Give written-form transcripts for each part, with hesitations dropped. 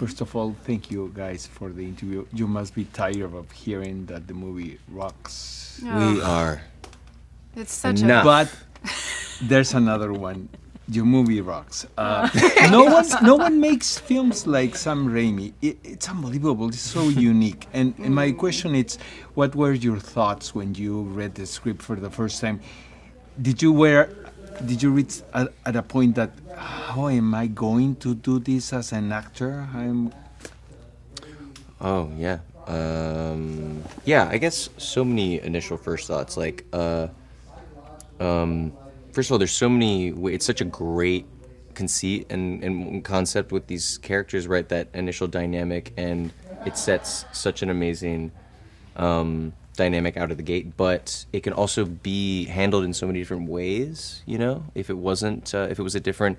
First of all, thank you guys for the interview. You must be tired of hearing that the movie rocks. We are. It's such Enough. But there's another one. Your movie rocks. No one makes films like Sam Raimi. It's unbelievable. It's so unique. And my question is, what were your thoughts when you read the script for the first time? Did you reach at a point that, how am I going to do this as an actor? Oh, yeah. Yeah, I guess so many initial first thoughts. Like, first of all, there's so many. It's such a great conceit and concept with these characters, right? That initial dynamic, and it sets such an amazing dynamic out of the gate. But it can also be handled in so many different ways. You know, if it was a different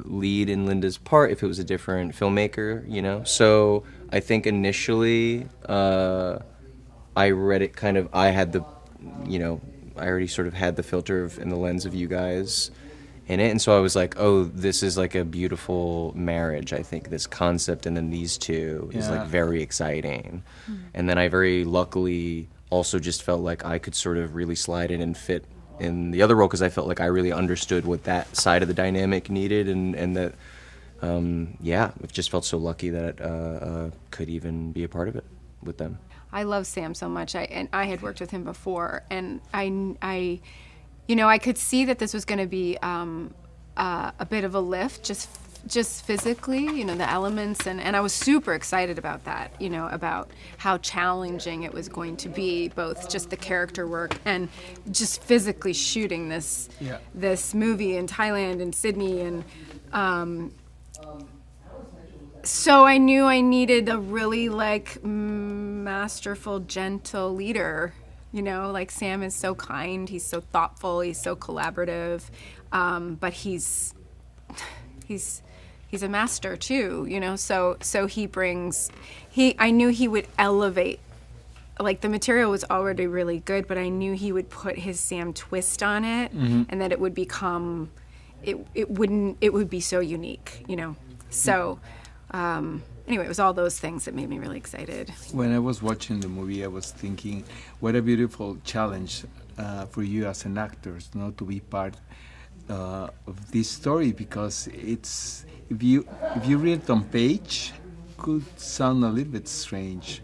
lead in Linda's part, if it was a different filmmaker, you know. So I think initially, I read it kind of. I had the, you know. I already sort of had the filter and the lens of you guys in it. And so I was like, oh, this is like a beautiful marriage. I think this concept and then these two is like very exciting. And then I very luckily also just felt like I could sort of really slide in and fit in the other role because I felt like I really understood what that side of the dynamic needed and that, it just felt so lucky that could even be a part of it with them. I love Sam so much. I had worked with him before, and I could see that this was going to be a bit of a lift, just physically, the elements, and I was super excited about that, about how challenging it was going to be, both just the character work and just physically shooting this movie in Thailand and Sydney, and so I knew I needed a really masterful, gentle leader. Like Sam is so kind, he's so thoughtful, he's so collaborative, but he's a master too. So he brings. I knew he would elevate. Like the material was already really good, but I knew he would put his Sam twist on it, and that it would become. It would be so unique. So. Anyway, it was all those things that made me really excited. When I was watching the movie, I was thinking, what a beautiful challenge for you as an actor, to be part of this story, because it's if you read it on page, could sound a little bit strange,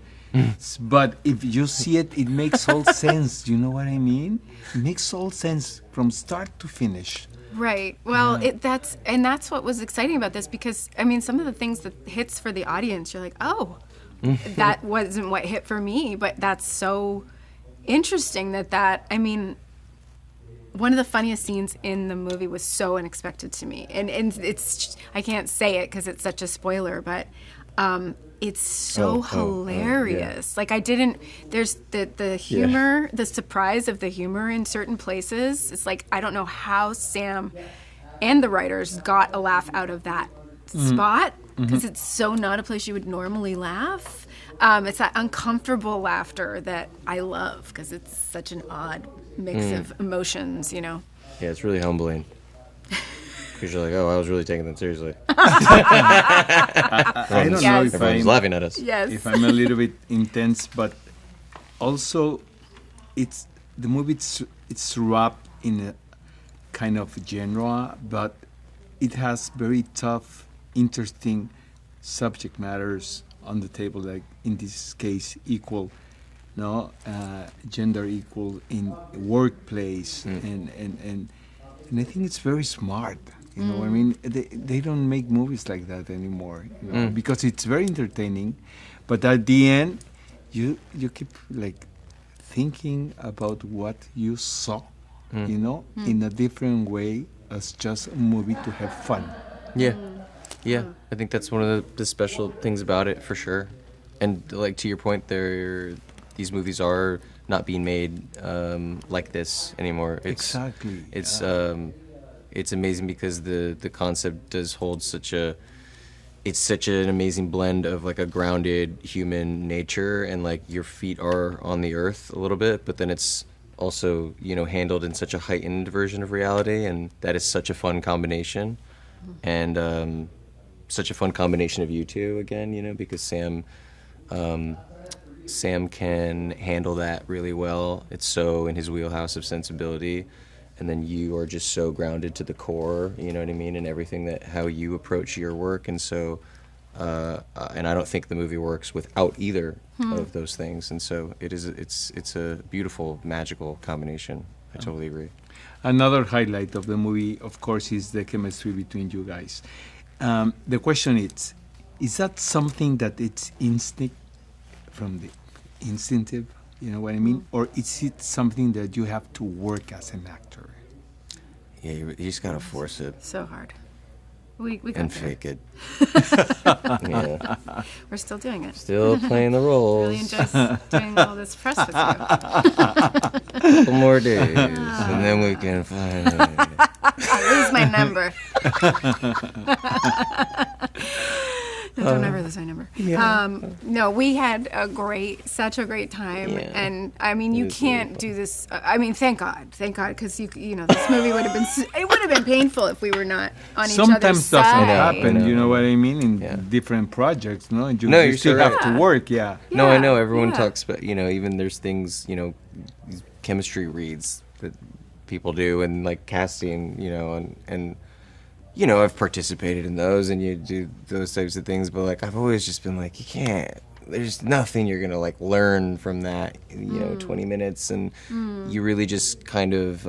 but if you see it, it makes all sense. You know what I mean? It makes all sense from start to finish. Right. Well, that's what was exciting about this, because some of the things that hits for the audience, you're like, oh, that wasn't what hit for me, but that's so interesting that one of the funniest scenes in the movie was so unexpected to me, and it's I can't say it because it's such a spoiler, but it's so hilarious. Like there's the humor, the surprise of the humor in certain places. It's like, I don't know how Sam and the writers got a laugh out of that spot, because it's so not a place you would normally laugh. It's that uncomfortable laughter that I love, because it's such an odd mix of emotions, Yeah, it's really humbling. Because you're like, oh, I was really taking that seriously. I don't know if everyone's laughing at us. Yes. If I'm a little bit intense, but also the movie it's wrapped in a kind of genre, but it has very tough, interesting subject matters on the table, like in this case, gender equal in workplace, and I think it's very smart. They don't make movies like that anymore, because it's very entertaining, but at the end, you keep thinking about what you saw, in a different way as just a movie to have fun. Yeah, I think that's one of the special things about it, for sure. And to your point, these movies are not being made like this anymore. Exactly. It's amazing because the concept does hold such an amazing blend of a grounded human nature, and your feet are on the earth a little bit, but then it's also handled in such a heightened version of reality, and that is such a fun combination. And such a fun combination of you two again, you know, because Sam can handle that really well. It's so in his wheelhouse of sensibility. And then you are just so grounded to the core, you know what I mean, and everything that how you approach your work. And so, and I don't think the movie works without either of those things. And so it's a beautiful, magical combination. I totally agree. Another highlight of the movie, of course, is the chemistry between you guys. The question is that something that it's instinct from the instinctive, you know what I mean? Or is it something that you have to work as an actor? Yeah, you just gotta force it. So hard. We got And there. fake it. Yeah. We're still doing it. Still playing the roles. Really enjoy doing all this press with you. Couple more days, and then we can finally. I lose my number. No, don't ever lose my number. Yeah. No, we had such a great time, Yeah. and I mean, you It was really can't fun. do this. I mean, thank God, because you know, this movie would have been it would have been painful if we were not on each other's Sometimes doesn't side. happen, I know. you know what I mean, in Yeah. different projects, no? You, No, you you're still so have right. to work, yeah. No, I know Yeah, everyone yeah. talks about, you know, even there's things, you know, these chemistry reads that people do and like casting, you know, and you know, I've participated in those and you do those types of things, but like I've always just been like, you can't, there's nothing you're gonna like learn from that, you know, 20 minutes, and you really just kind of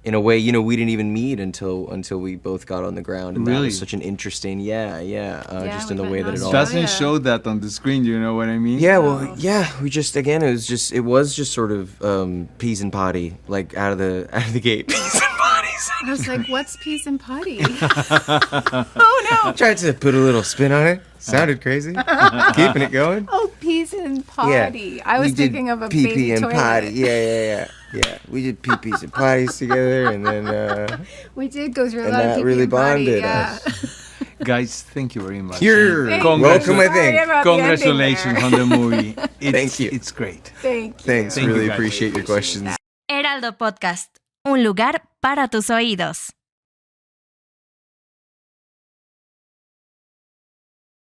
in a way, you know, we didn't even meet until we both got on the ground, and that Really? was such an interesting, just in we the met way in that it all Australia. Doesn't show that on the screen, you know what I mean? yeah, well, yeah, we just again, it was just sort of peas and potty, like out of the gate. Peas and potties. I was like, "What's peas and potty?" Oh no! Tried to put a little spin on it. Sounded crazy. Keeping it going. Oh, peas and potty. I was We did thinking of a pee-pee baby and toilet. potty. Yeah. We did pee-pees and potties together, and then We did go through a and lot of that pee-pee really and potty, bonded yeah. us. Guys, thank you very much. You're Thank welcome, you. I Sorry think. about the ending Congratulations there. on the movie. Thank you. It's great. Thank you. Thanks. Thank you, Really guys. appreciate your questions. Heraldo Podcast, un lugar para tus oídos.